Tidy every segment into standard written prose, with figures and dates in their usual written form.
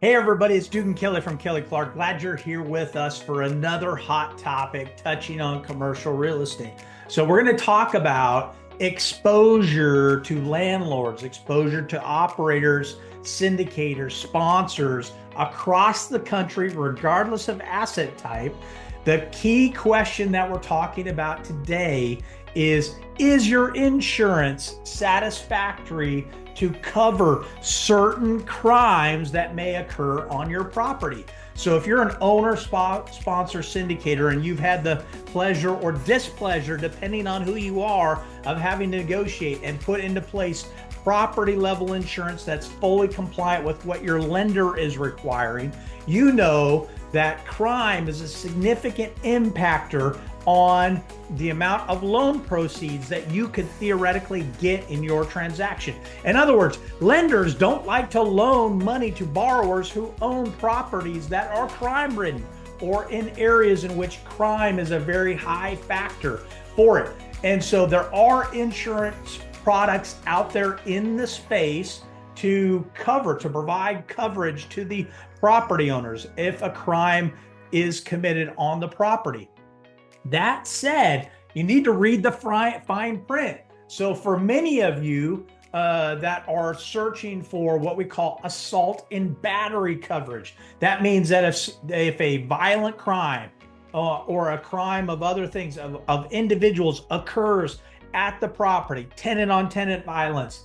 Hey everybody, it's Dugan Kelley from Kelley Clark. Glad you're here with us for another hot topic touching on commercial real estate. So we're going to talk about exposure to landlords, exposure to operators, syndicators, sponsors across the country, regardless of asset type. The key question that we're talking about today is your insurance satisfactory to cover certain crimes that may occur on your property? So if you're an owner, sponsor, syndicator, and you've had the pleasure or displeasure, depending on who you are, of having to negotiate and put into place property level insurance that's fully compliant with what your lender is requiring, you know that crime is a significant impactor on the amount of loan proceeds that you could theoretically get in your transaction. In other words, lenders don't like to loan money to borrowers who own properties that are crime ridden or in areas in which crime is a very high factor for it. And so there are insurance products out there in the space to provide coverage to the property owners if a crime is committed on the property. That said, you need to read the fine print. So for many of you that are searching for what we call assault and battery coverage, that means that if a violent crime or a crime of other things of individuals occurs at the property, tenant on tenant violence,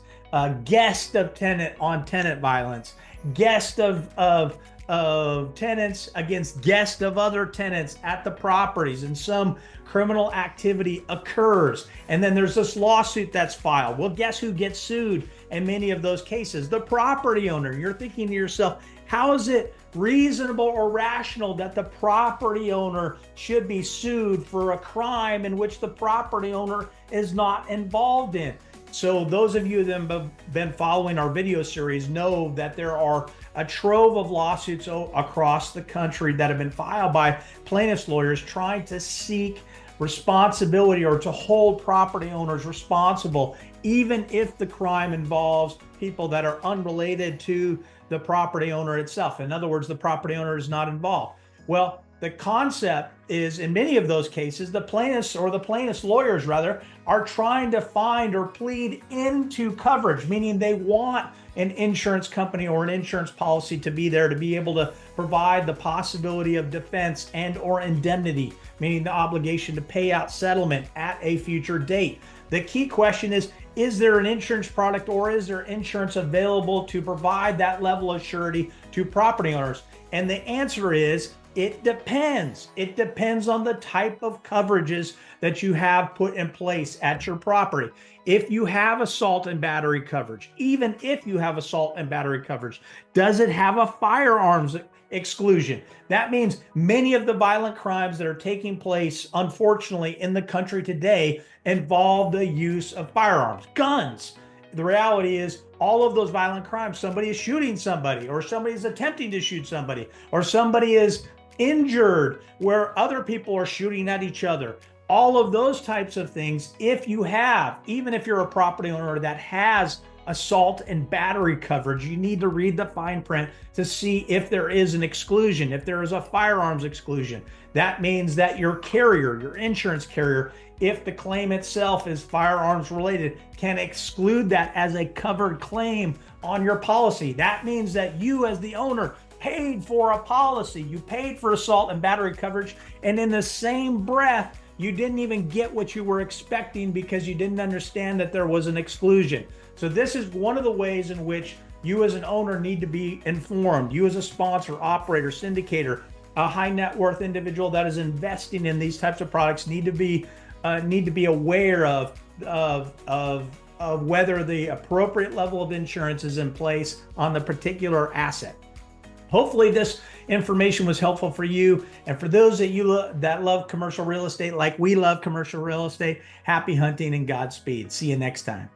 guest of tenant on tenant violence, guest of tenants against guests of other tenants at the properties, and some criminal activity occurs, and then there's this lawsuit that's filed. Well, guess who gets sued in many of those cases? The property owner. You're thinking to yourself, how is it reasonable or rational that the property owner should be sued for a crime in which the property owner is not involved in? So those of you that have been following our video series know that there are a trove of lawsuits across the country that have been filed by plaintiffs' lawyers trying to seek responsibility or to hold property owners responsible, even if the crime involves people that are unrelated to the property owner itself. In other words, the property owner is not involved. Well, the concept is, in many of those cases, the plaintiffs lawyers rather are trying to find or plead into coverage, meaning they want an insurance company or an insurance policy to be there to be able to provide the possibility of defense and or indemnity, meaning the obligation to pay out settlement at a future date. The key question is there an insurance product or is there insurance available to provide that level of surety to property owners? And the answer is, it depends. It depends on the type of coverages that you have put in place at your property. If you have assault and battery coverage, even if you have assault and battery coverage, does it have a firearms exclusion? That means many of the violent crimes that are taking place, unfortunately, in the country today involve the use of firearms, guns. The reality is, all of those violent crimes, somebody is shooting somebody, or somebody is attempting to shoot somebody, or somebody is injured where other people are shooting at each other. All of those types of things, even if you're a property owner that has assault and battery coverage, you need to read the fine print to see if there is an exclusion, if there is a firearms exclusion. That means that your carrier, your insurance carrier, if the claim itself is firearms related, can exclude that as a covered claim on your policy. That means that you as the owner paid for a policy, you paid for assault and battery coverage, and in the same breath, you didn't even get what you were expecting because you didn't understand that there was an exclusion. So this is one of the ways in which you as an owner need to be informed. You as a sponsor, operator, syndicator, a high net worth individual that is investing in these types of products need to be aware of whether the appropriate level of insurance is in place on the particular asset. Hopefully this information was helpful for you. And for those that love commercial real estate like we love commercial real estate, happy hunting and Godspeed. See you next time.